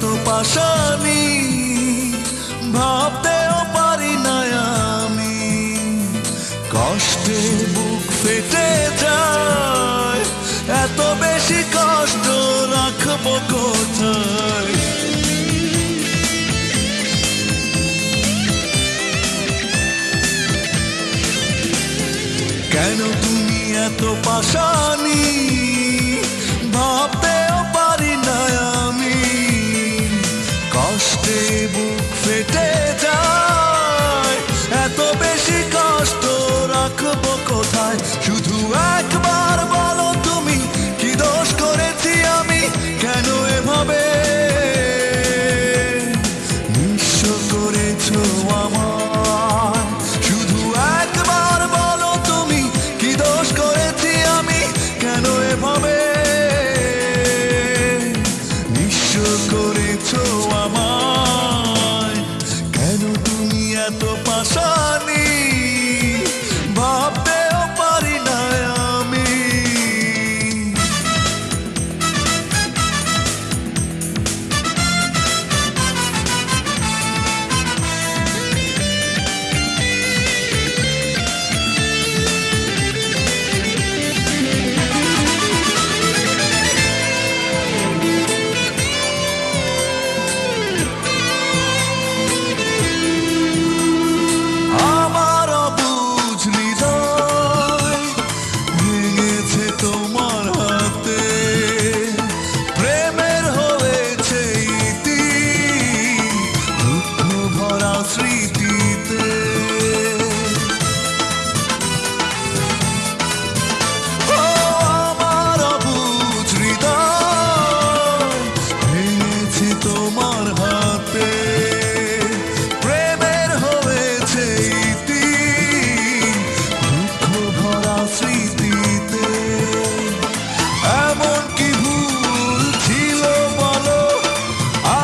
এত পাশানি ভাবতেও পারি না আমি। কষ্টে বুক ফেটে যায়, এত বেশি কষ্ট রাখবো কোথায়? কেন তুমি এত পাশানি ভাবতেও পারি না আমি। কষ্টে বুক ফেটে যায়, এত বেশি কষ্ট রাখবো কোথায়? শুধু একবার বলো তুমি কি দোষ করেছি আমি, কেন এভাবে নিঃস্ব করেছো আমার? শুধু একবার বলো তুমি কি দোষ করেছি আমি, কেন এভাবে নিঃস্ব করেছো আমায়? কেন তুমি এত পাশানি ভাবতেও পারি না আমি। আমার অবুঝ হৃদয় ভেঙেছে তোমার হাতে, প্রেমের হয়েছে ইতি দুঃখ ভরা স্মৃতিতে। ও আমার অবুঝ হৃদয় ভেঙেছে তোমার হাতে, প্রেমের হয়েছে ইতি দুঃখ ভরা স্মৃতিতে। এমন কি ভুল ছিল বলো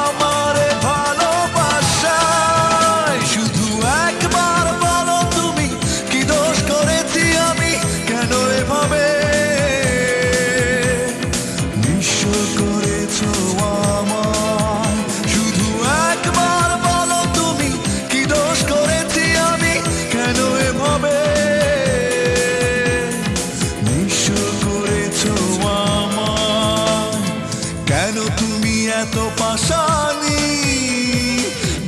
আমার ভালোবাসায়? শুধু একবার বলো তুমি কি দোষ করেছি আমি, কেন এভাবে নিঃস্ব করেছো আমায়? শুধু একবার বলো তুমি কি দোষ করেছি আমি, কেন এভাবে নিঃস্ব করেছো আমায়? কেন তুমি এত পাশানি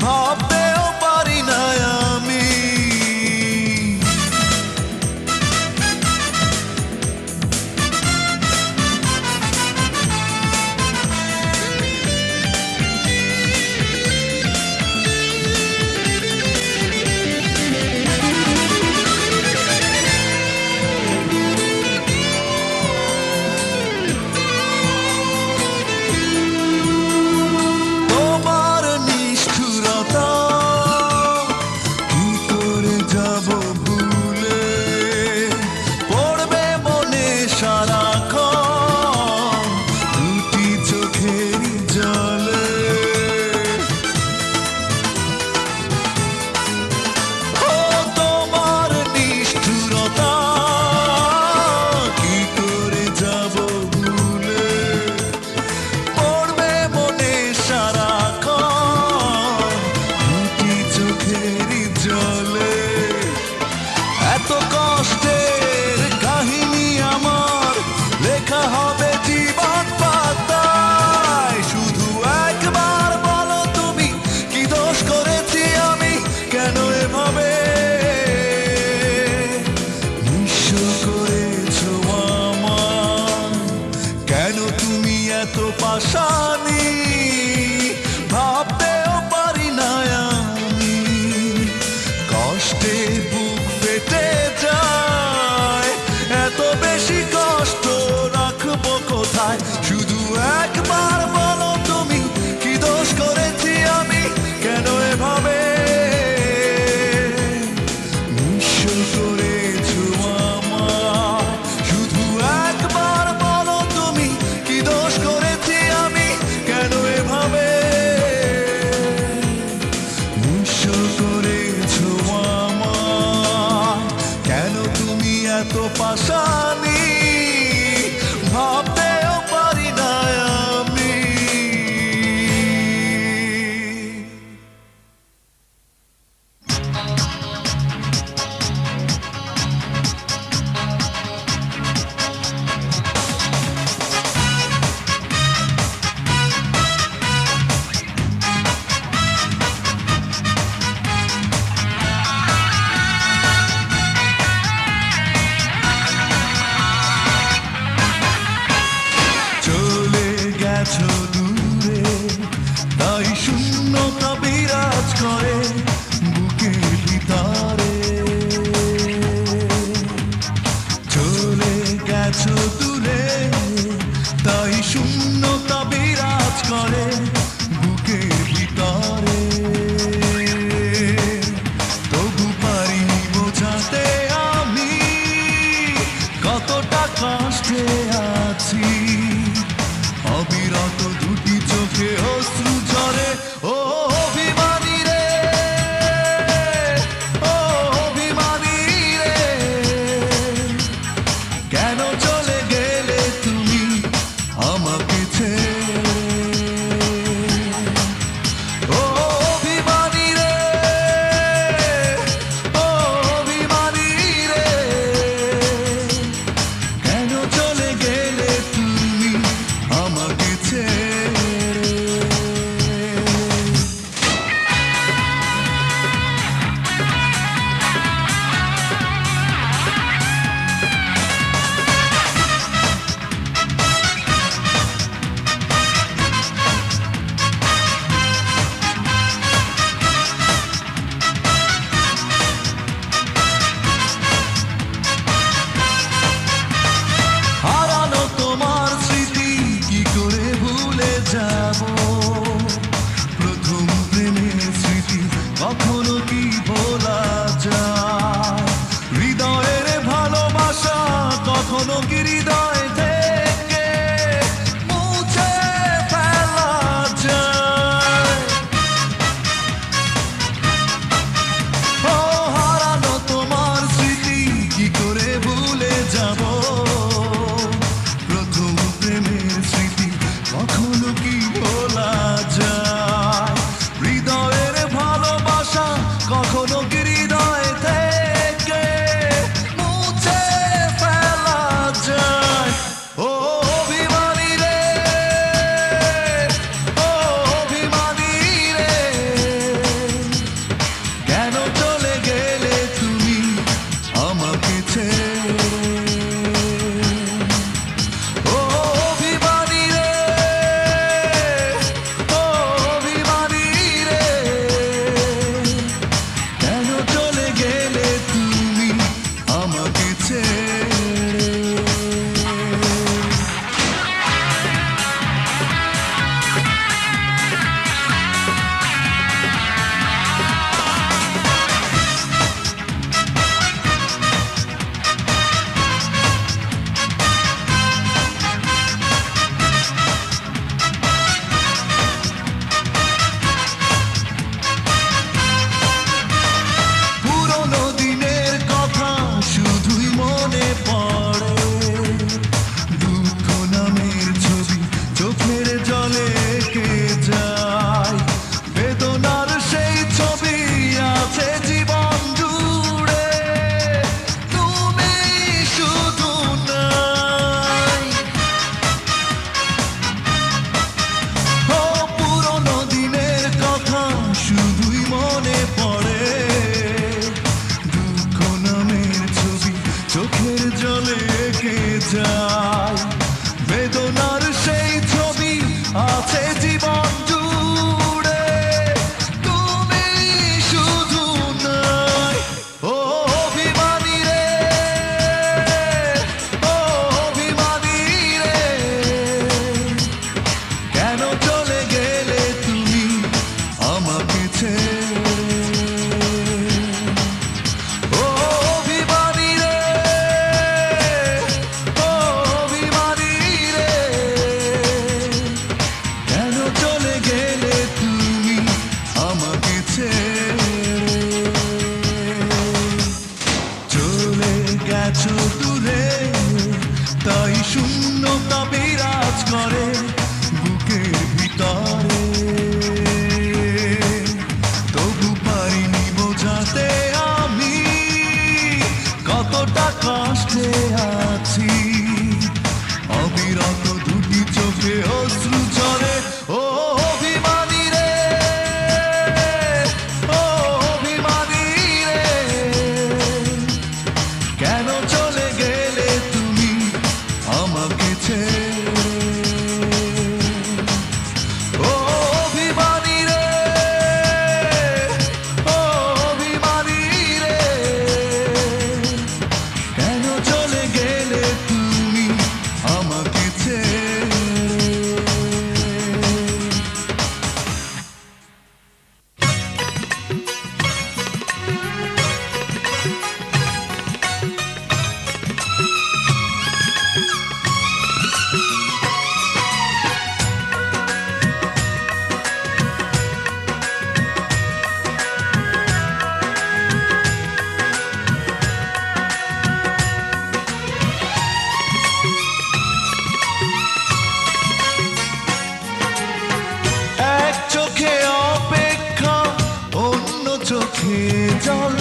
ভাবতেও পারি না আমি। তোমার নিষ্ঠুরতা কি করে যাব ভুলে, পড়বে মনে সারাক্ষণ দুটি চোখের জলে। ও তোমার নিষ্ঠুরতা কি করে যাব ভুলে, পড়বে মনে সারাক্ষণ দুটি চোখের জলে। এত কষ্টের কাহিনী আমার লেখা হবে জীবন পাতায়। শুধু একবার বলো তুমি কি দোষ করেছি আমি, কেন এভাবে নিঃস্ব করেছো আমায়? কেন তুমি এত পাশানি ভাবতেও পারি না আমি। কষ্টে বুক ফেটে যায়, এত বেশি কষ্ট রাখবো কোথায়? শুধু একবার বলো তুমি কি দোষ করেছি আমি, কেন এভাবে নিঃস্ব করেছো আমায়? শুধু একবার বলো তুমি কি দোষ করেছি আমি, কেন এভাবে নিঃস্ব করেছো আমায়? কেন তুমি এত পাশানি ভাবতেও পারি না আমি। চোখে জল,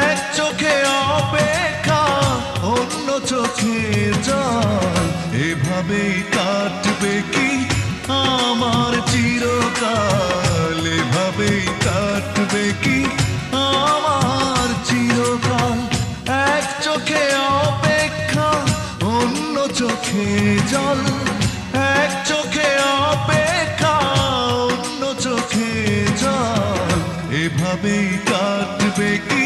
এক চোখে অপেক্ষা, অন্য চোখে জল। এভাবেই কাটবে কি আমার চিরকাল, এভাবেই কাটবে কি আমার চিরকাল। এক চোখে অপেক্ষা, অন্য চোখে জল, এক চোখে অপেক্ষা, অন্য চোখে জল। এভাবেই কাটবে কি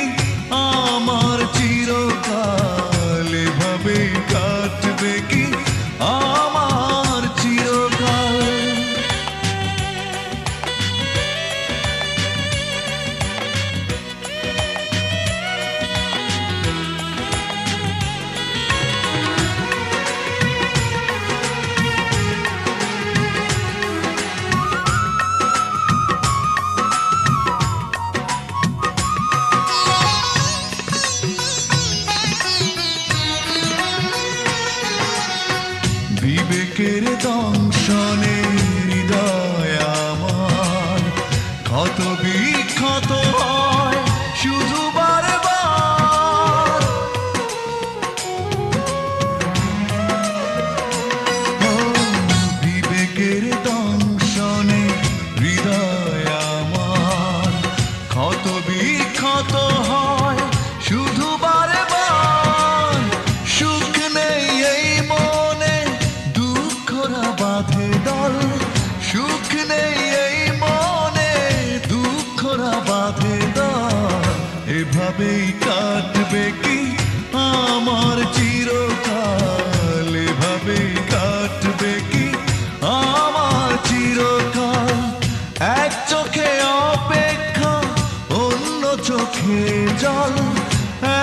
আমার চিরকাল, এভাবেই কাটবে কি আমার চিরকাল। বিবেকের দংশনে হৃদয় আমার ক্ষত বিক্ষত হয় শুধু বারবার। ও বিবেকের দংশনে হৃদয় আমার ক্ষত বিক্ষত হয় শুধু বারবার। সুখ নেই এই মনে, দুঃখরা বাঁধে দল, সুখ নেই এই মনে, দুঃখরা বাঁধে দল। এভাবেই কাটবে কি আমার চিরকাল, এভাবেই কাটবে কি আমার চিরকাল। এক চোখে অপেক্ষা, অন্য চোখে জল,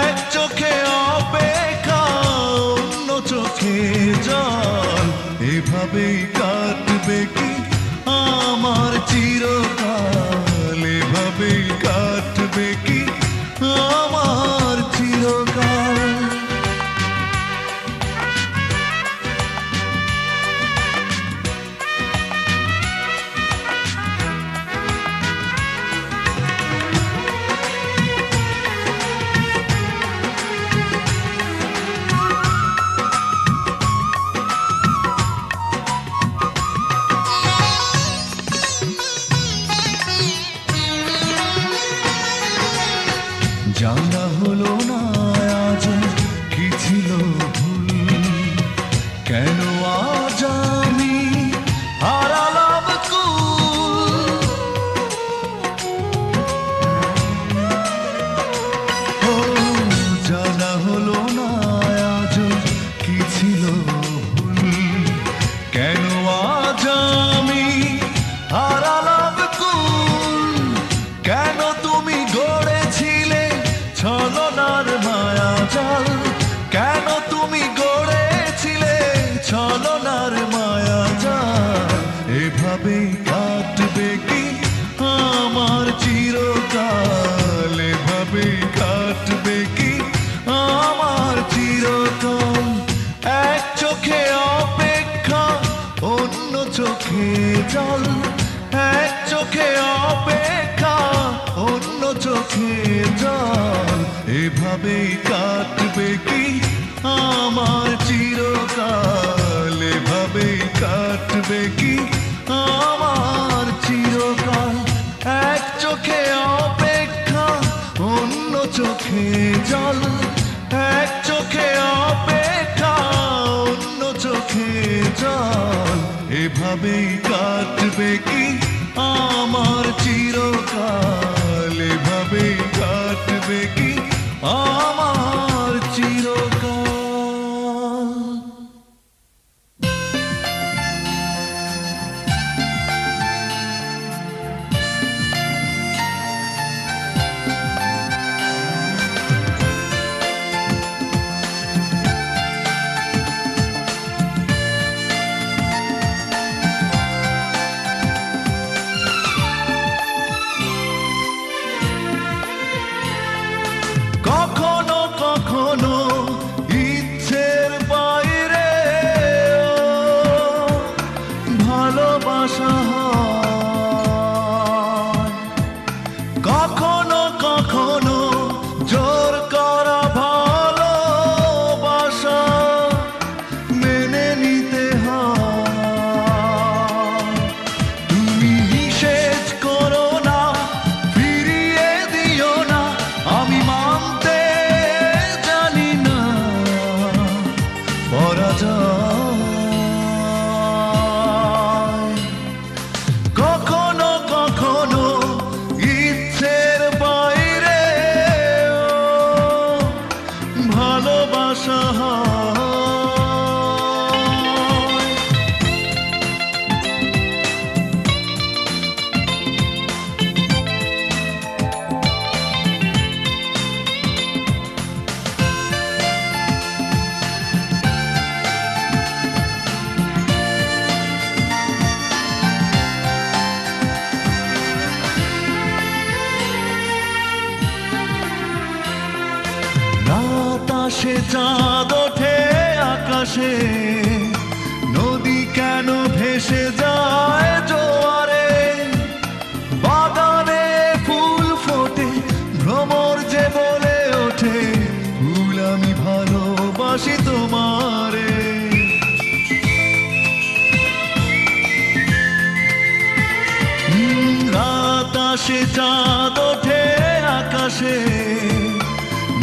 এক চোখে অপেক্ষা, অন্য চোখে জল। এভাবেই কাটবে কি আমার চিরকাল, এভাবেই কাটবে কি আমার চিরকাল। জানা হলো না আজ কি ছিল ভুল, কেন আজ আমি হারালাম কুল। ও জানা হলো না আজ কি ছিল ভুল, কেন আজ আমি হারালাম কুল। কেন তুমি গড়েছিলে ছলনার মায়া জাল, কেন তুমি গড়েছিলে ছলনার মায়া জাল। এভাবেই কাটবে কি আমার চিরকাল, এভাবেই কাটবে কি আমার চিরকাল। এক চোখে অপেক্ষা, অন্য চোখে জল, এক চোখে অপেক্ষা, অন্য চোখে জল। এভাবেই কাটবে কি আমার চিরকাল, এভাবেই কাটবে কি আমার চিরকাল। এক চোখে অপেক্ষা, অন্য চোখে জল, এক চোখে অপেক্ষা, অন্য চোখে জল। এভাবেই কাটবে কি আমার চিরকাল, এভাবেই কাটবে কি আমার চিরকাল। কখনো কখনো ইচ্ছের বাইরে ভালোবাসা হয়, কখনো বাতাসে চাঁদ ওঠে আকাশে, নদী কেন ভেসে যায় জোয়ারে, বাগানে ফুল ফোটে ভ্রমর যে বলে ওঠে, ফুল আমি ভালোবাসি তোমারে। রাত আসে চাঁদ ওঠে আকাশে,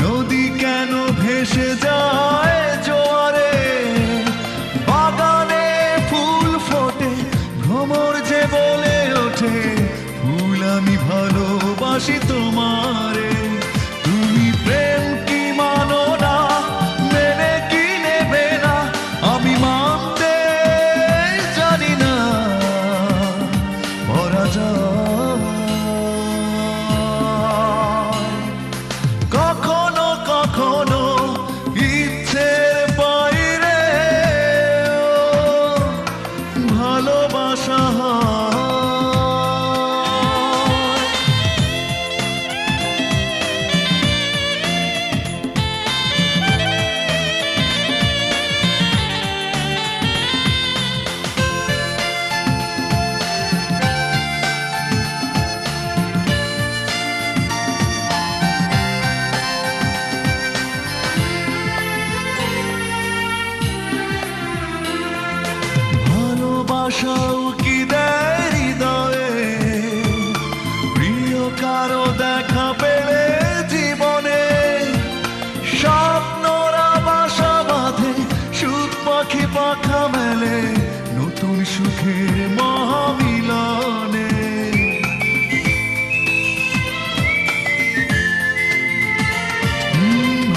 নদী কেন ভেসে যায় জোয়ারে, বাগানে ফুল ফোটে ভ্রমর যে বলে ওঠে, ফুল আমি ভালোবাসি তোমারে। তুমি প্রেম কি মানো না, মেনে কি নেবে না, আমি মানতে জানি না, পরাজয় কখনো কখনো ইচ্ছের বাইরে ভালোবাসা হয়। ভালোবাসাও কি দেয় হৃদয়ে, প্রিয় কারো দেখা পেলে জীবনে, স্বপ্নরা বাসা বাঁধে সুখ পাখি পাখা মেলে, নতুন সুখের মহামিলনে।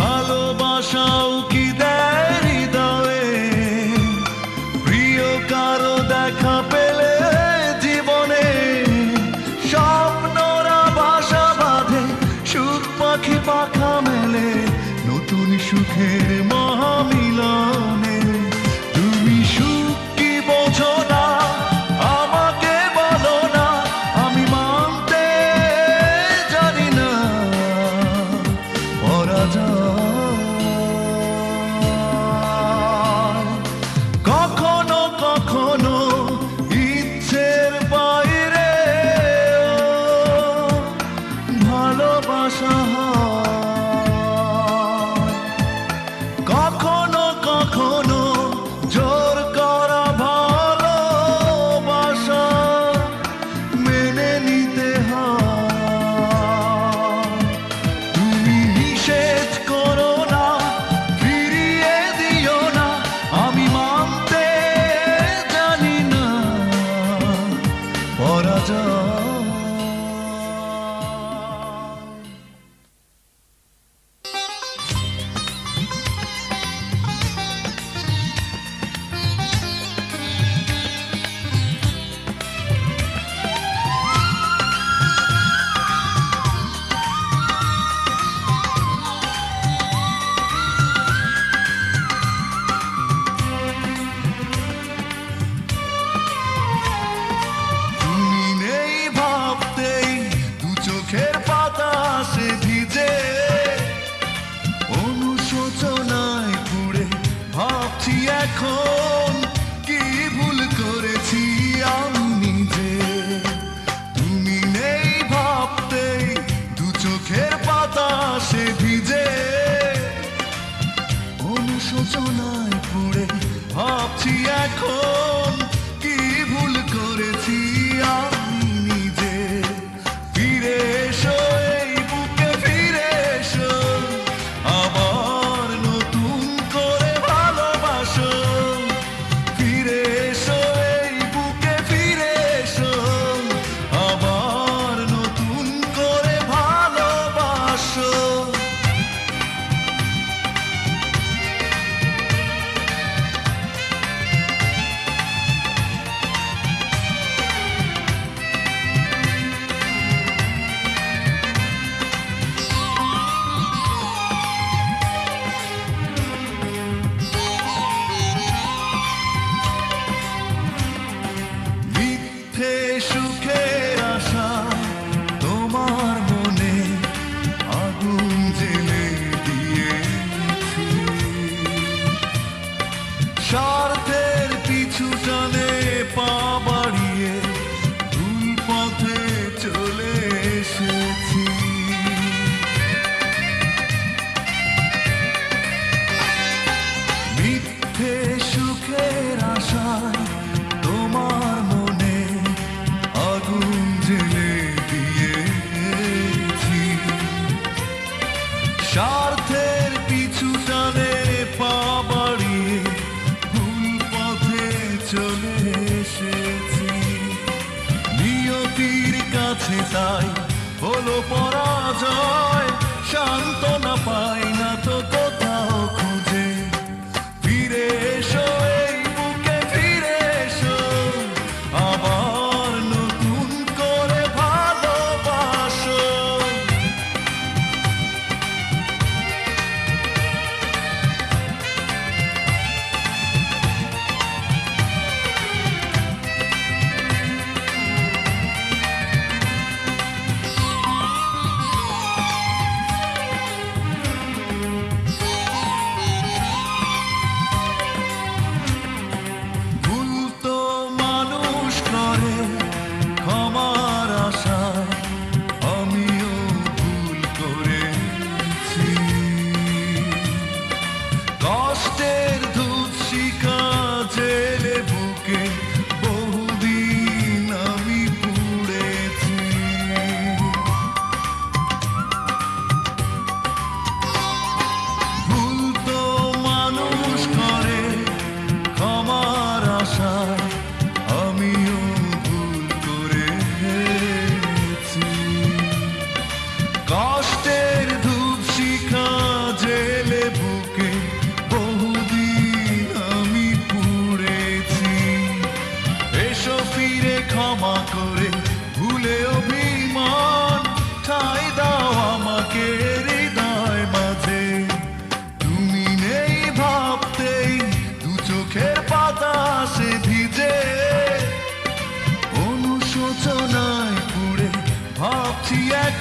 ভালোবাসাও কি দেয় হৃদয়ে, প্রিয় কারো দেখা পেলে জীবনে, স্বপ্নরা বাসা বাঁধে সুখ পাখি পাখা মেলে, নতুন সুখের মহামিলনে। তুমি সুখ কি বোঝো না, আমাকে বলো না, আমি মানতে জানি না, পরাজয় কখনো কখনো ইচ্ছের বাইরে ভালোবাসা হয়। কখনো কখনো জোর করা ভালোবাসা মেনে নিতে হয়। তুমি নিষেধ করো না, ফিরিয়ে দিও না, আমি মানতে জানি না, পরাজয়। তুমি নেই ভাবতেই দু চোখের পাতা আসে ভিজে, অনুশোচনায় পুড়ে ভাবছি এখন কি ভুল করেছি আমি নিজে। তুমি নেই ভাবতেই দু চোখের পাতা আসে ভিজে, অনুশোচনায় পুড়ে ভাবছি এখন কি ভুল করেছি আমি নিজে। ফিরে এসো এই বুকে, ফিরে এসো, আবার নতুন করে ভালোবাসো। ফিরে এসো এই বুকে, ফিরে এসো, আবার নতুন করে ভালোবাসো।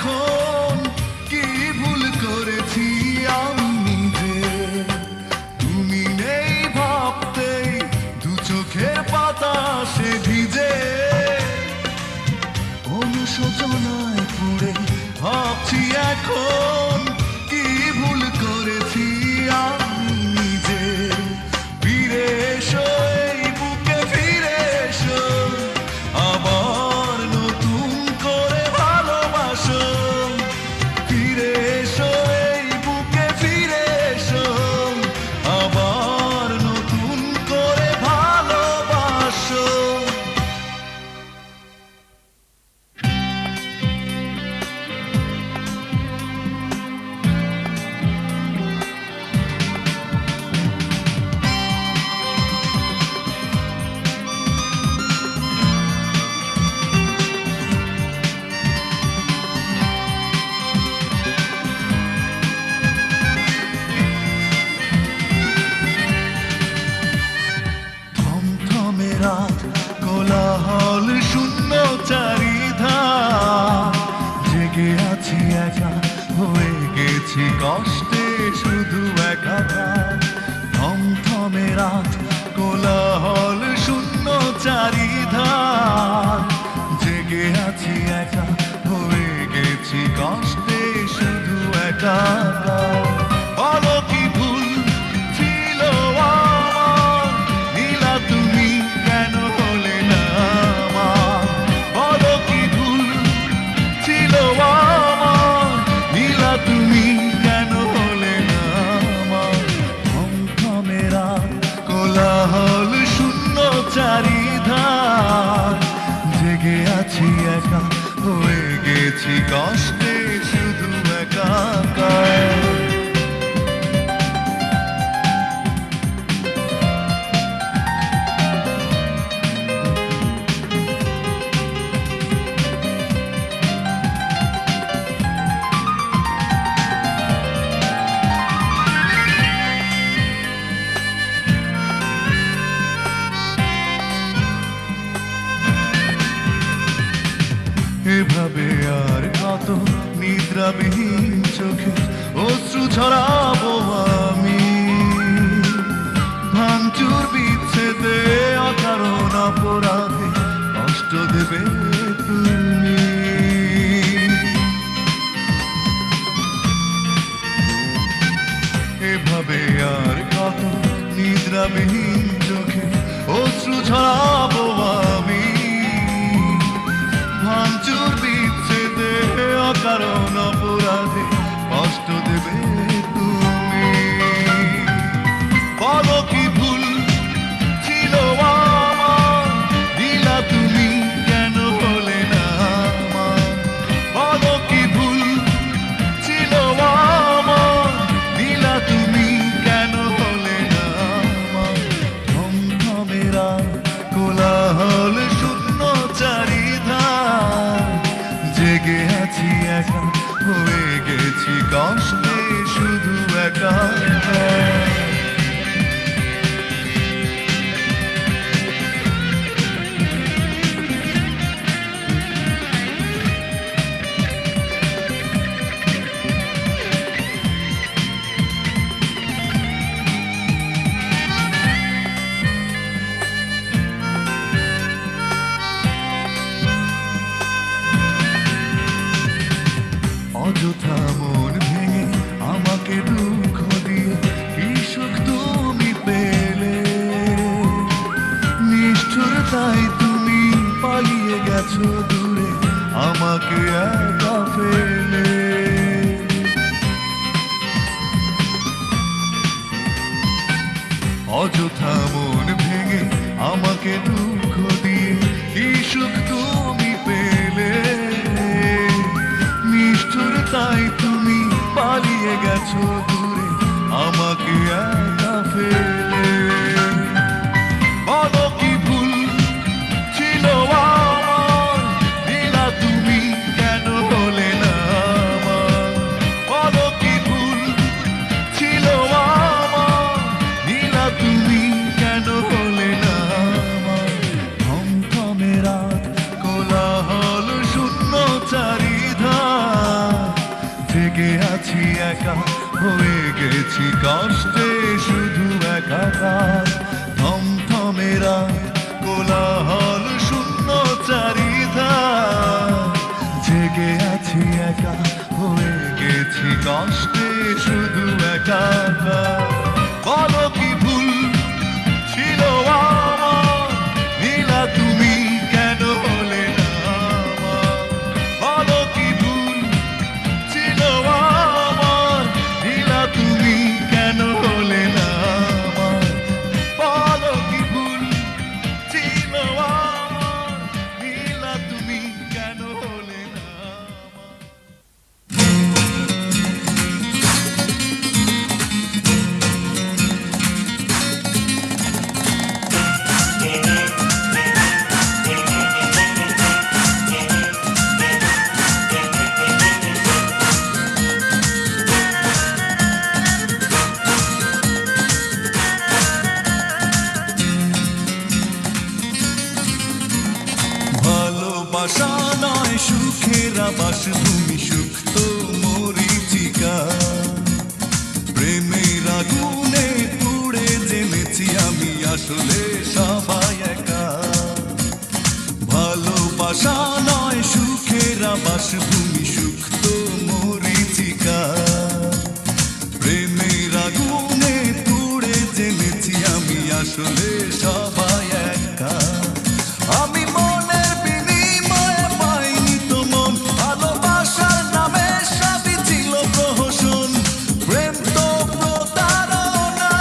এখন কি ভুল করেছি আমি নিজে। তুমি নেই ভাবতেই দু চোখের পাতা সে ভিজে। অনুশোচনায় পুড়ে ভাবছি এখন কি ভুল করেছি আমি নিজে। ফিরে এসো এই বুকে, ফিরে এসো আবার নতুন করে ভালোবাসো। ফিরে এসো এই বুকে, ফিরে এসো আবার নতুন করে ভালোবাসো। রাত কোলাহল শূন্য চারিধার, জেগে আছি একা হয়ে গেছি কষ্টে শুধু একাকার। থমথমে রাত কোলাহল শূন্য চারিধার, জেগে আছি একা হয়ে গেছি কষ্টে শুধু একাকার। বলো কি ভুল ছিল আমার, নীলা তুমি কেন হলে না আমার। বলো কি ভুল ছিল আমার, নীলা তুমি কেন হলে না আমার। থমথমে রাত কোলাহল শূন্য চারিধার, জেগে আছি একা হয়ে গেছি কষ্টে শুধু একাকার। এভাবে আর কত নিদ্রাবিহীন চোখে অশ্রু ঝরাবো আমি। ভাঙচুর বিচ্ছেদে অকারণ অপরাধে কষ্ট দেবে তুমি। এভাবে আর কত নিদ্রাবিহীন চোখে অশ্রু ঝরাবো আমি। ভাঙচুর বিচ্ছেদে অকারণ অপরাধে কষ্ট দেবে তুমি। বলো কি ভুল ছিল আমার, নীলা তুমি কেন হলে না আমার। বলো কি ভুল ছিল আমার, নীলা তুমি কেন হলে না আমার। থমথমে রাত কোলাহল শূন্য চারিধার, জেগে আছি একা হয়ে গেছি কষ্টে শুধু একাকার। অযথা মন ভেঙে আমাকে দুঃখ দিয়ে কি সুখ তুমি পেলে। নিষ্ঠুরতাই তুমি পালিয়ে গেছো দূরে আমাকে একা ফেলে। অযথা মন ভেঙে আমাকে দুঃখ দিয়ে কি সুখ তুমি পেলে। নিষ্ঠুরতাই তুমি পালিয়ে গেছো দূরে আমাকে একা ফেলে। বলো কি ভুল ছিল আমার, নীলা তুমি কেন হলে না আমার। বলো কি ভুল ছিল আমার, নীলা তুমি কেন হলে না আমার। থমথমে রাত কোলাহল শূন্য চারিধার, জেগে আছি একা হয়ে গেছি কষ্টে শুধু একাকার থমথমে রাত কোলাহল শূন্য চারিধার জেগে আছি একা হয়ে গেছি কষ্টে শুধু একাকার বলো কি ভুল ছিল আমার নীলা তুমি কেন হলে না আমার বলো কি ভুল ছিল আমার নীলা তুমি কেন হলে না আমার বলো কি ভুল ছিল আমার নীলা তুমি কেন হলে না আমার ভালোবাসা নয় সুখের আবাস তুমি সুখ তো মরিচিকা প্রেমের আগুনে পুড়ে জেনেছি আমি আসলে সবাই একা ভালোবাসা নয় সুখের আবাস তুমি সুখ তো মরিচিকা প্রেমের আগুনে পুড়ে জেনেছি আমি আসলে সবাই একা আমি মনের বিনিময়ে পাইনি তো মন ভালোবাসার নামে সবই ছিল প্রহসন প্রেম তো প্রতারণা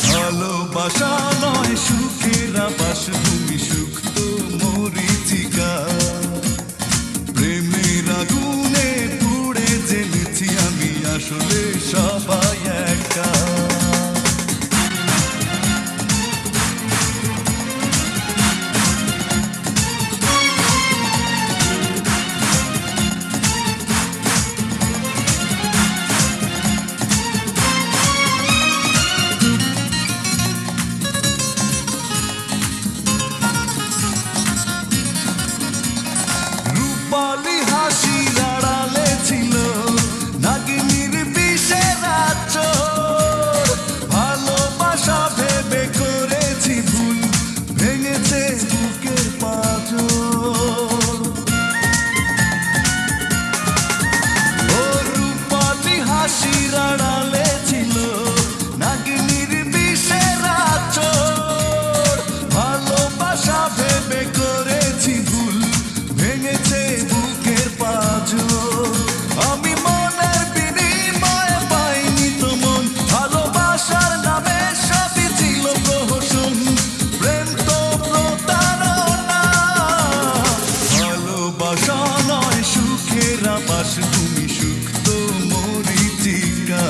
ভালোবাসা নয় সুখের আবাস তুমি সুখ তো মরিচিকা প্রেমের আগুনে পুড়ে জেনেছি আমি আসলে সবাই একা রূপালি হাসির আড়ালে ছিল নাগিনীর বিষের আঁচল ভালোবাসা ভেবে করেছি ভুল ভেঙেছে বুকের পাঁজর ও রূপালি হাসির আড়ালে ছিল নাগিনীর বিষের আঁচল ভালোবাসা ভেবে করেছি ভুল ভেঙেছে বুকের পাঁজর আমি মনের বিনিময়ে পাইনি তো মন ভালোবাসার নামে সবই ছিল প্রহসন প্রেম তো প্রতারণা ভালোবাসা নয় সুখের আবাস তুমি সুখ তো মরিচিকা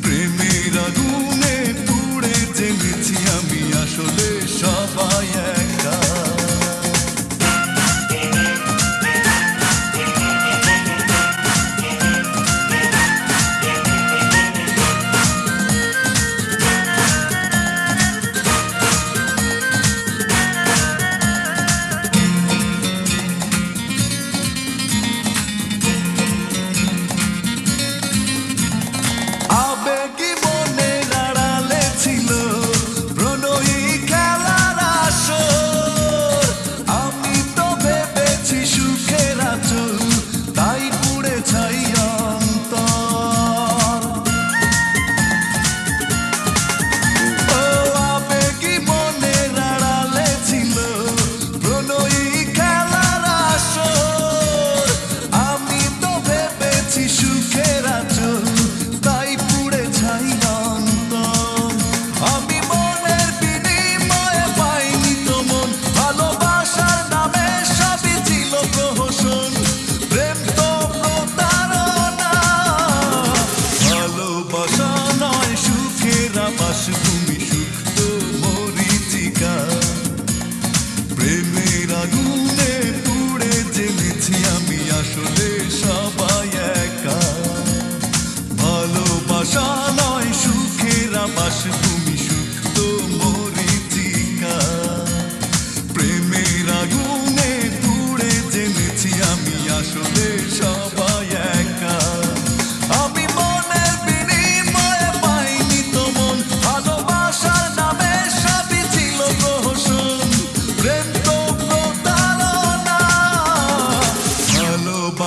প্রেমের আগুনে পুড়ে জেনেছি আমি আসলে সবাই একা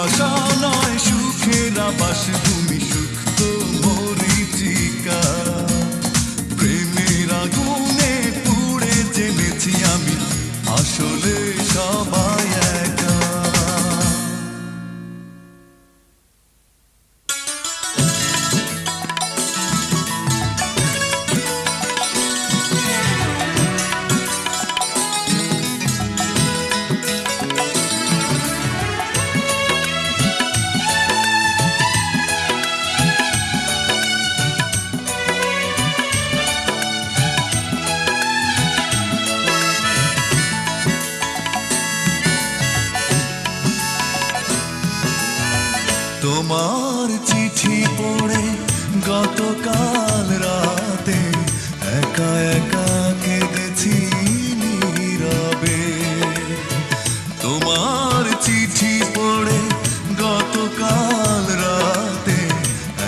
ভালোবাসা নয় সুখের আবাস তুমি সুক্ত মরিচিকা প্রেমের আগুনে পুড়ে জেনেছি আমি আসলে সবাই একা তোমার চিঠি পড়ে গতকাল রাতে একা একা কেঁদেছি নীরবে তোমার চিঠি পড়ে গতকাল রাতে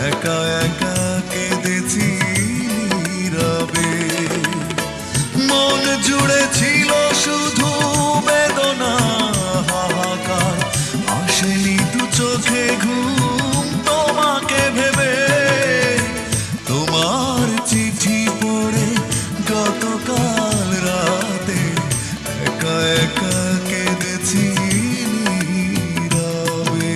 একা একা কেঁদেছি নীরবে মন জুড়ে ছিল শুধু বেদনা হাহাকার আসেনি দু চোখে ঘুম তোমাকে ভেবে তোমার চিঠি পড়ে গতকাল রাতে একা একা কেঁদেছি নীরবে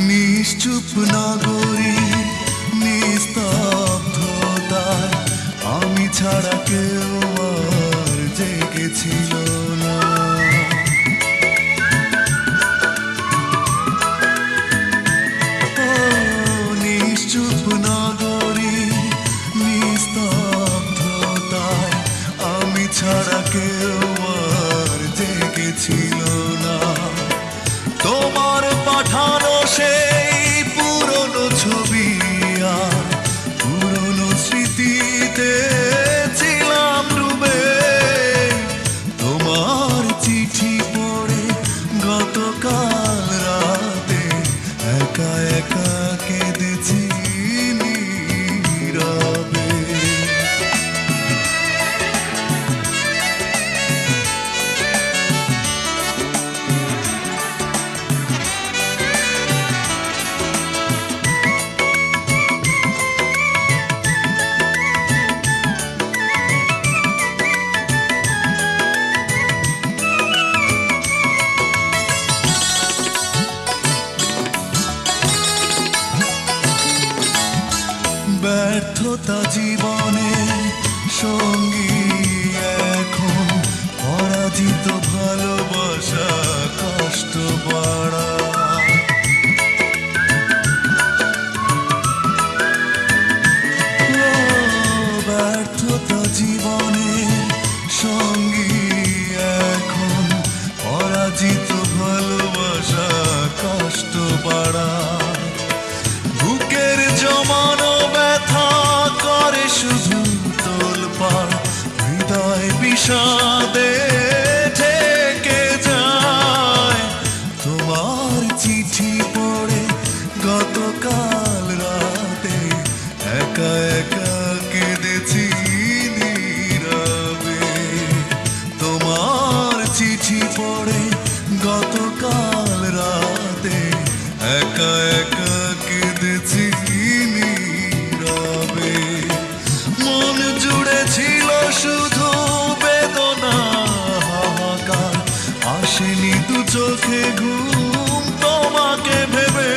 নিশ্চুপ নগরী নিস্তব্ধতায় আমি ছাড়া কেউ আর জেগেছিল না নিশ্চুপ নগরী নিস্তব্ধতায় আমি ছাড়া কেউ আর জেগেছিল না তোমার পাঠানো সেই পুরনো ছবি আর পুরনো স্মৃতিতে ছিলাম ডুবে তোমার চিঠি পড়ে গতকাল রাতে একা একা কেঁদেছি নীরবে ব্যর্থতা জীবনে সঙ্গী এখন পরাজিত ভালোবাসা কষ্ট বাড়া ব্যর্থতা জীবনে সঙ্গী এখন পরাজিত ভালোবাসা কষ্ট বাড়া বুকের জমানো ব্যথা করে শুধু তোলপাড় হৃদয় বিষাদে ঠেকে যায় তোমার চিঠি পড়ে গতকাল রাতে একা একা কেঁদেছি নীরবে তোমার চিঠি পড়ে গতকাল রাতে একা একা কেঁদেছি নীরবে মন জুড়ে ছিল শুধু বেদনা হাহাকার আসেনি দু চোখে ঘুম তোমাকে ভেবে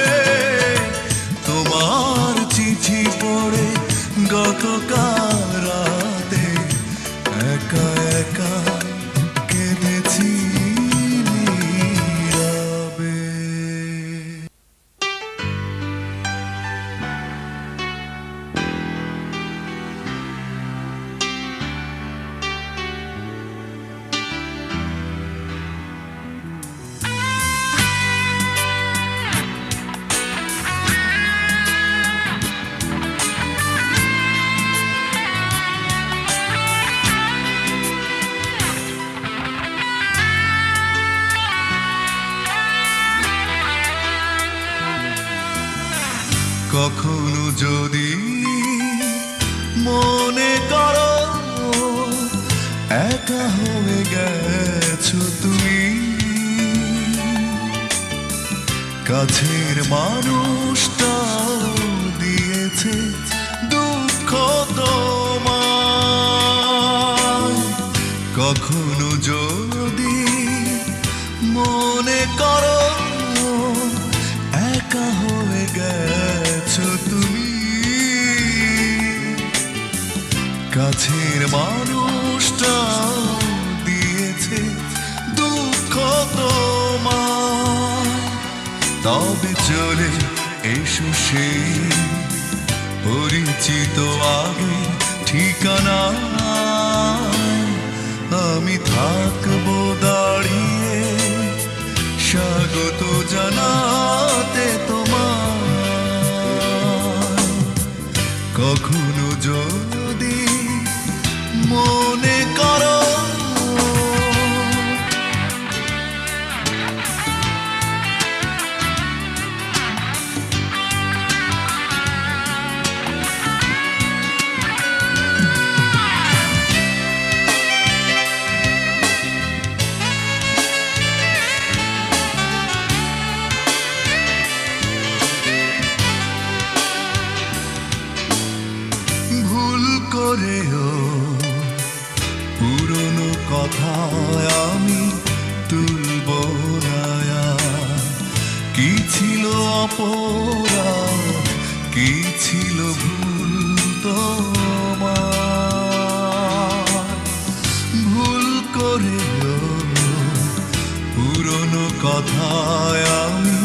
তোমার চিঠি পড়ে গতকাল রাতে একা একা কেঁদেছি নীরবে কখনো যদি মনে করো একা হয়ে গেছো তুমি, কাছের মানুষটা দিয়েছে দুঃখ তোমায়। কখনো যদি মনে করো একা হয়ে গেছো তুমি, কাছের মানুষটা দিয়েছে দুঃখ তোমায়। তবে চলে এসো সেই পরিচিত আগে ঠিকানা, আমি থাকবো দাঁড়িয়ে স্বাগত জানাতে তোমায়। কখনো যদি মনে করো করেও পুরনো কথা আমি তুলব না। কি ছিল অপরাধ, কি ছিল ভুল তোমার, ভুল করেও পুরনো কথা আমি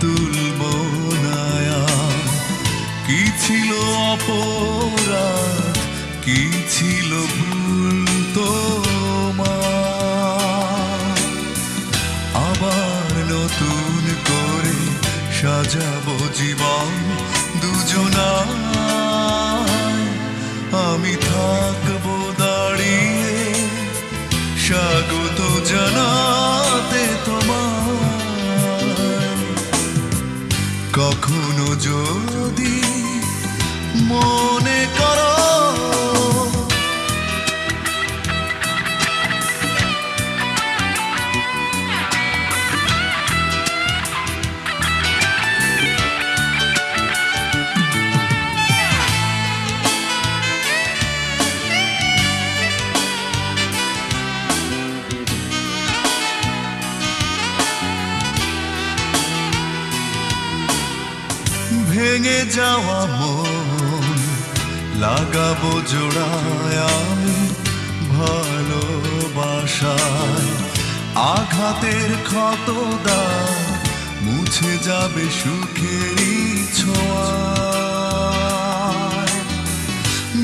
তুলব না। কি ছিল অপরাধ, কি ছিল ভুল তোমার, আবার নতুন করে সাজাবো জীবন দুজনায়। আমি থাকবো দাঁড়িয়ে স্বাগত জানাতে তোমায়। কখনো যদি মনে করো ভেঙে যাওয়া মন লাগাবো জোড়ায় আমি ভালোবাসায়। আঘাতের ক্ষত দাগ মুছে যাবে সুখেরই ছোঁয়ায়।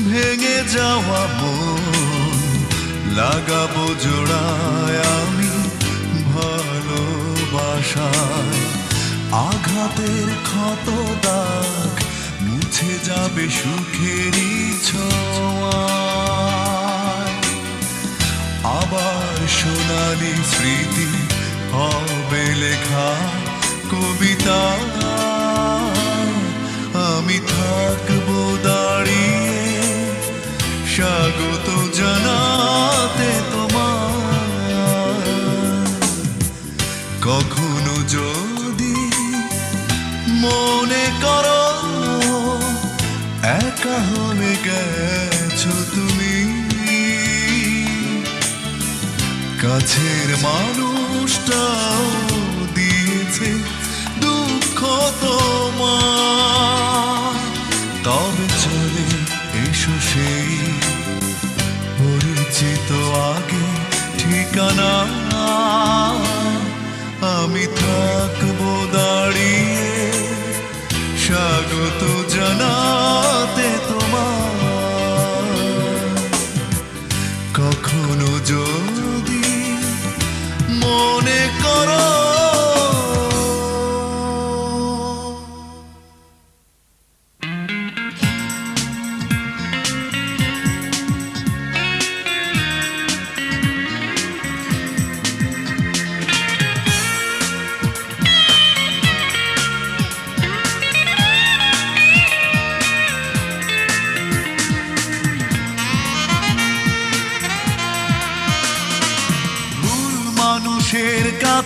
ভেঙে যাওয়া মন লাগাবো জোড়ায় আমি ভালোবাসায়। আঘাতের ক্ষত দাগ মুছে যাবে সুখেরই ছোঁয়ায়। আবার সোনালি স্মৃতি হবে লেখা কবিতা, আমি থাকবো দাঁড়িয়ে স্বাগত জানাতে তোমার। কখনো যদি মনে করো একা হয়ে গেছো তুমি, কাছের মানুষটাও দিয়েছে দুঃখ তোমার। তবে চলে এসো সেই পরিচিত আগে ঠিকানা, আমি থাকবো দাঁড়িয়ে স্বাগত জানাতে তোমার। কখনো যদি মনে করো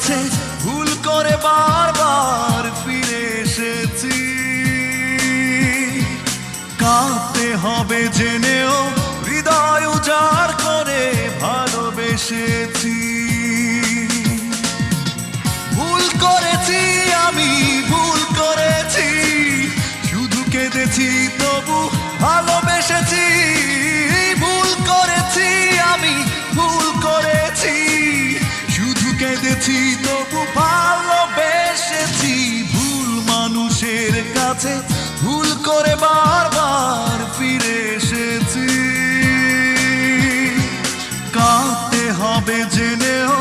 কাছে ভুল করে বারবার ফিরে এসেছি। কাঁদতে হবে জেনেও হৃদয় উজাড় করে ভালোবেসেছি। ভুল করেছি আমি, ভুল করেছি, শুধু কেঁদেছি তবু ভালোবেসেছি। ভুল করেছি আমি, ভুল করেছি, শুধু কেঁদেছি তবু ভালোবেসেছি। ভুল মানুষের কাছে ভুল করে বারবার ফিরে এসেছি। কাঁদতে হবে জেনেও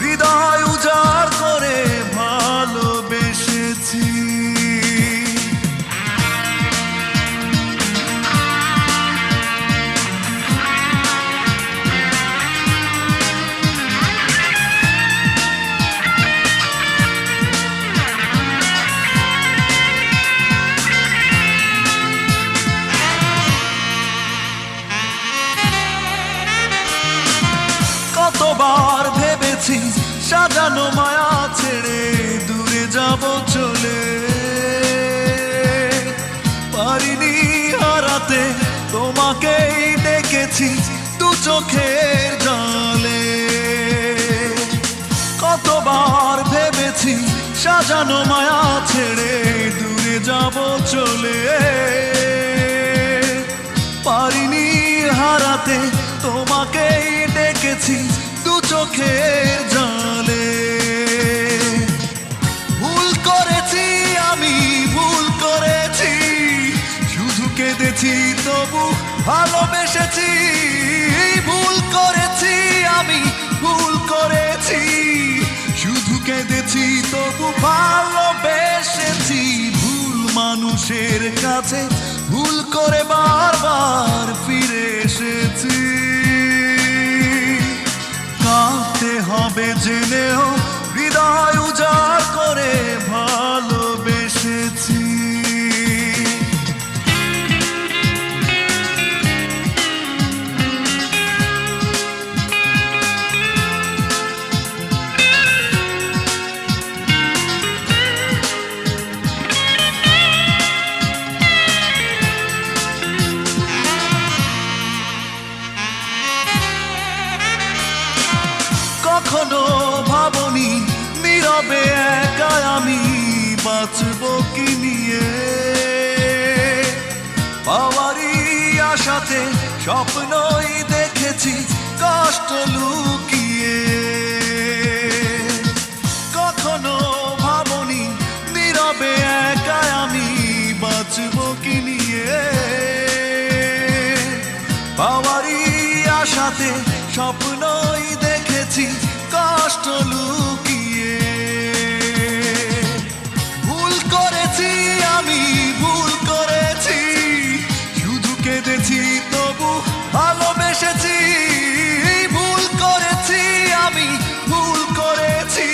হৃদয় উজাড় করে ভালোবেসেছি। কতবার ভেবেছি সাজানো মায়া ছেড়ে দূরে যাব চলে, পারিনি হারাতে তোমাকেই ডেকেছি দু চোখের জলে। কতবার ভেবেছি সাজানো মায়া ছেড়ে দূরে যাব চলে, পারিনি হারাতে তোমাকেই ডেকেছি দু চোখের জলে। ভুল করেছি আমি, ভুল করেছি, শুধু কেঁদেছি তবু ভালোবেসেছি। ভুল করেছি আমি, ভুল করেছি, শুধু কেঁদেছি তবু ভালোবেসেছি। ভুল মানুষের কাছে ভুল করে বারবার ফিরে এসেছি। কাঁদতে হবে জেনেও হৃদয় উজাড় করে ভালোবেসেছি। কখনো ভাবনি নীরবে একা আমি বাঁচবো কি নিয়ে, পাওয়ারই আশাতে স্বপ্নই দেখেছি কষ্ট লুকিয়ে। কখনো ভাবনি নীরবে একা আমি বাঁচবো কি নিয়ে, পাওয়ারই আশাতে স্বপ্নই দেখেছি কষ্ট লুকিয়ে। ভুল করেছি আমি, ভুল করেছি, শুধু কেঁদেছি তবু ভালোবেসেছি। ভুল করেছি আমি, ভুল করেছি,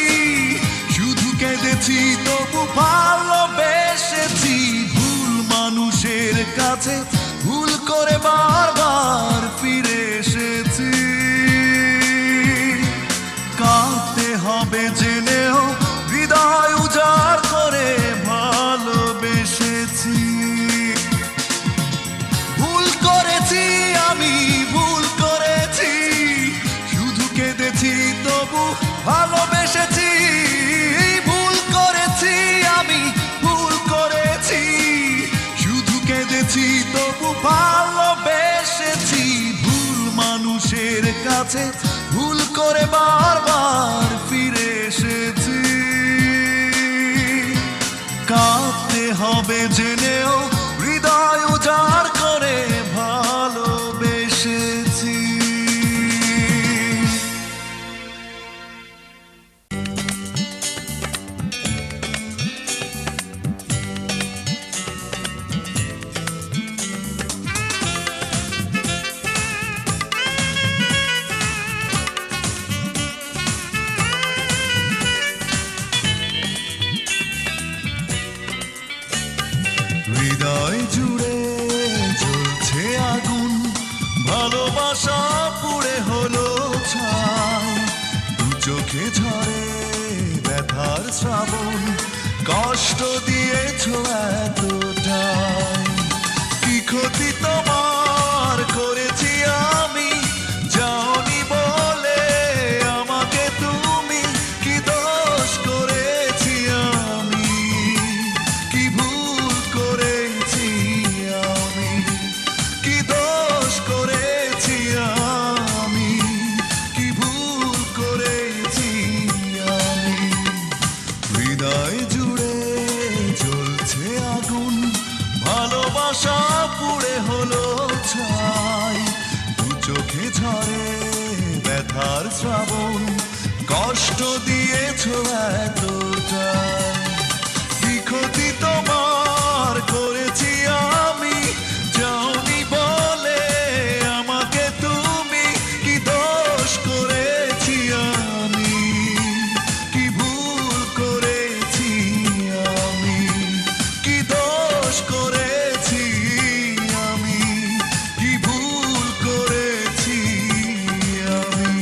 শুধু কেঁদেছি তবু ভালোবেসেছি। ভুল মানুষের কাছে ভুল করে বারবার ফিরে এসেছি। কাঁদতে হবে জেনেও হৃদয় উজাড় করে ভালোবেসেছি। ভুল করেছি আমি, ভুল করেছি, শুধু কেঁদেছি তবু ভালোবেসেছি। ভুল করেছি আমি, ভুল করেছি, শুধু কেঁদেছি তবু ভালোবেসেছি। ভুল মানুষের কাছে ভুল করে বারবার ফিরে এসেছি। কাঁদতে হবে জেনেও হৃদয় উজাড় করে ভালোবেসেছি। এতটা। কি ক্ষতি তোমার করেছি আমি, যাওনি বলে আমাকে তুমি। কি দোষ করেছি আমি, কি ভুল করেছি আমি, কি দোষ করেছি আমি, কি ভুল করেছি আমি।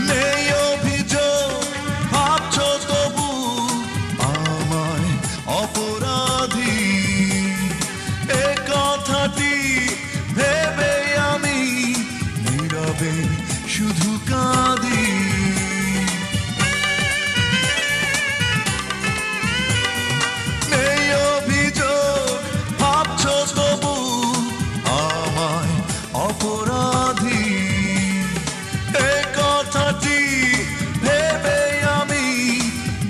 নেই অভিযোগ ভাবছো তবু আমায় অপরাধী, এ কথাটি ভেবে আমি নীরবে শুধু কাঁদি। নেই অভিযোগ ভাবছো তবু আমায় অপরাধী, এ কথাটি ভেবে আমি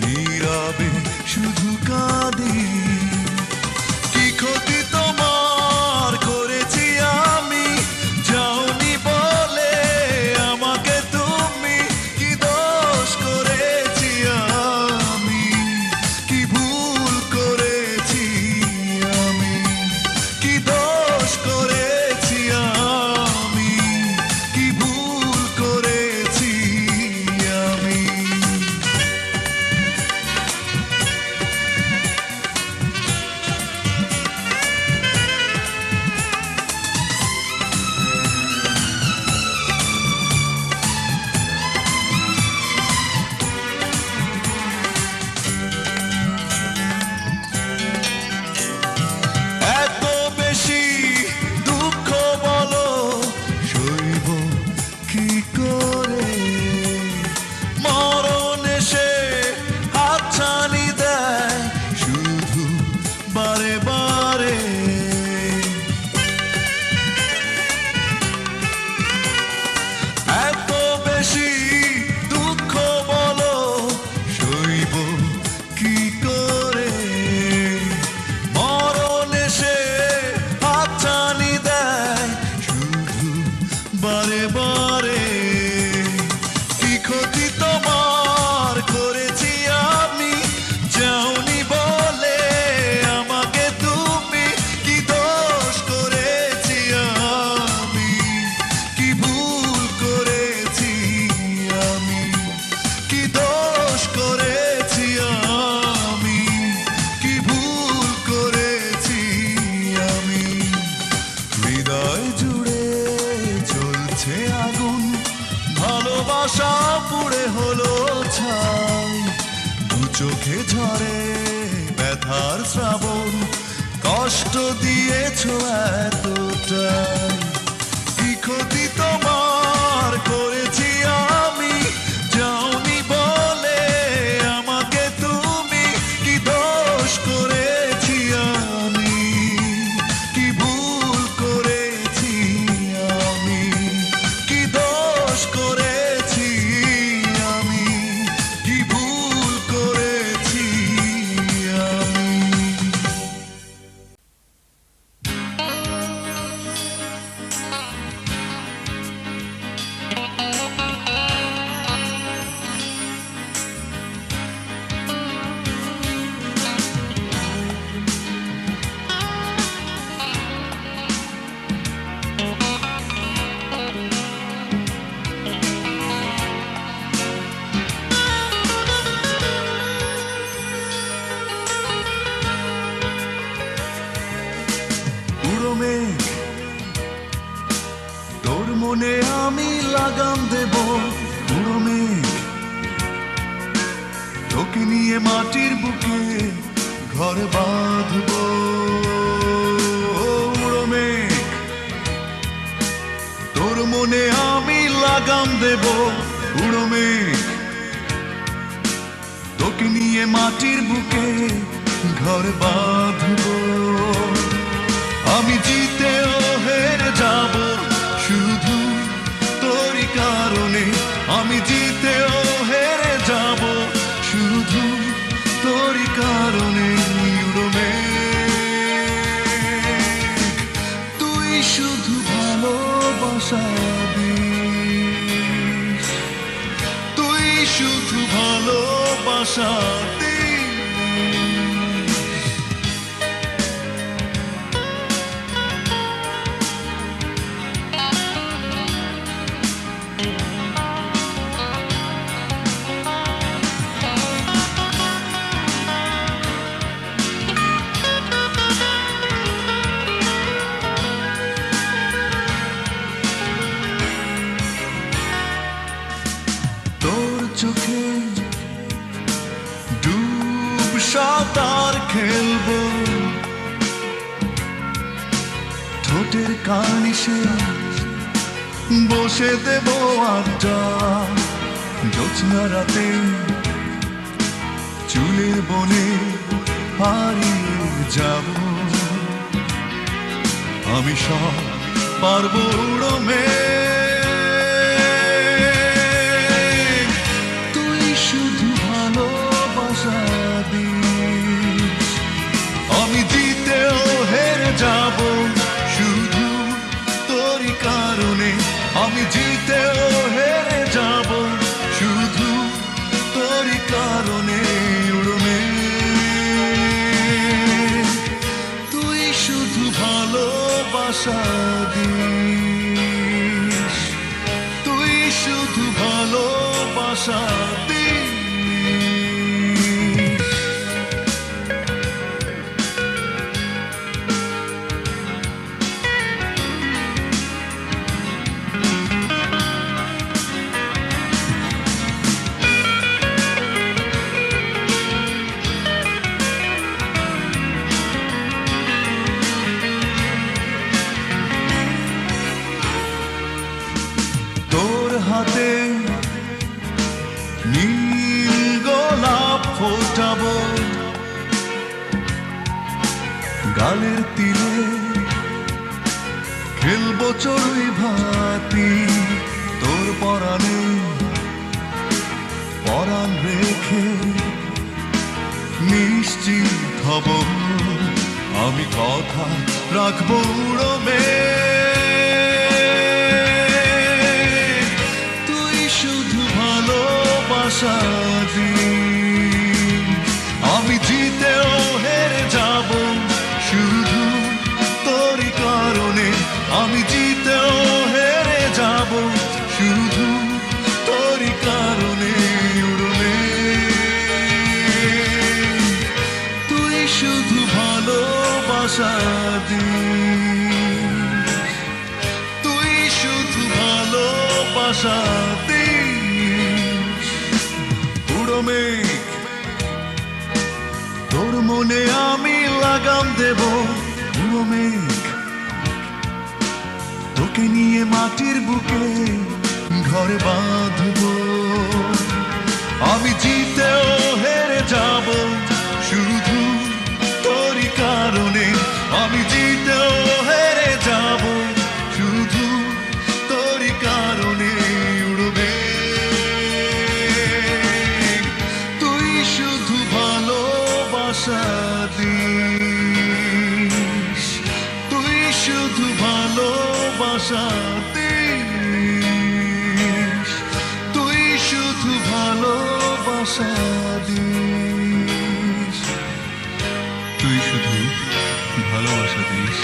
নীরবে শুধু কাঁদি। কি ক্ষতি তোমার করেছি আমি, যাওনি বলে আমাকে তুমি। কি দোষ করেছি আমি, কি ভুল করেছি আমি, কি দোষ করেছি আমি, কি ভুল করেছি আমি। এত বেশি দুঃখ বলো সইব কি করে, মরণ এসে হাতছানি দেয় শুধু বারে বারে। এত বেশি দুঃখ বলো সইব কি করে, মরণ এসে হাতছানি দেয় শুধু বারে বারে। কি ক্ষতি তোমার করেছি আমি, যাওনি বলে আমাকে তুমি। কি দোষ করেছি আমি, কি ভুল করেছি আমি, কি দোষ করেছি আমি, কি ভুল করেছি আমি। হৃদয় জুড়ে জ্বলছে আগুন, ভালোবাসা পুড়ে হলো ছাই। দু চোখে ঝরে ব্যথার শ্রাবণ, কষ্ট দিয়েছো এতটাই। কি ক্ষতি তোমার করেছি আমি, যাওনি বলে আমাকে তুমি। কি দোষ করেছি আমি, কি ভুল করেছি আমি, কি দোষ করেছি আমি, কি ভুল করেছি আমি। উড়ো মেঘ তোর মনে আমি লাগাম দেব, উড়ো মেঘ তোকে নিয়ে মাটির বুকে ঘর বাঁধব। উড়ো মেঘ তোর মনে আমি লাগাম দেব, উড়ো মেঘ তোকে নিয়ে মাটির বুকে ঘর বাঁধব। আমি জিতেও হেরে যাব শুধু ভালোবাসা দিস। তোর চোখে ডুব সাঁতার খেলবো, ঠোঁটের কানিসে বসে দেব আড্ডা, জ্যোৎস্না রাতে চুলের বনে হারিয়ে যাব। আমি সব পারবো উড়মে, শুধু ভালোবাসা দিস। আমি জিতেও হেরে যাব শুধু তোরই কারণে, আমি জিতেও হেরে যাব শুধু তোরই কারণে। উড়নে তুই শুধু ভালোবাসা দিস, তুই শুধু ভালোবাসা দিস। তোর হাতে নীল গোলাপ ফোটাবো, গালের তীরে খেলবো চড়ুই ভাতি। তোর পরাণে পরাণ রেখে নিশ্চিত হব, আমি কথা রাখবো উড়বে। ভালোবাসা দিস, আমি জিতেও হেরে যাব শুধু তোরই কারণে, আমি জিতেও হেরে যাব শুধু তোরই কারণে। উড়বে তুই শুধু ভালোবাসা দিস, তুই শুধু ভালোবাসা দিস। মেঘ তোর মনে আমি লাগাম দেব, পুরো মেঘ তোকে নিয়ে মাটির বুকে ঘর বাঁধব। আমি জিতেও হেরে যাব শুধু তোরই কারণে, আমি জিতেও হেরে যাব শুধু তোরই কারণে। উড়বে ভালোবাসা দিস, তুই শুধু ভালোবাসা দিস, তুই শুধু ভালোবাসা দিস, তুই শুধু ভালোবাসা দিস।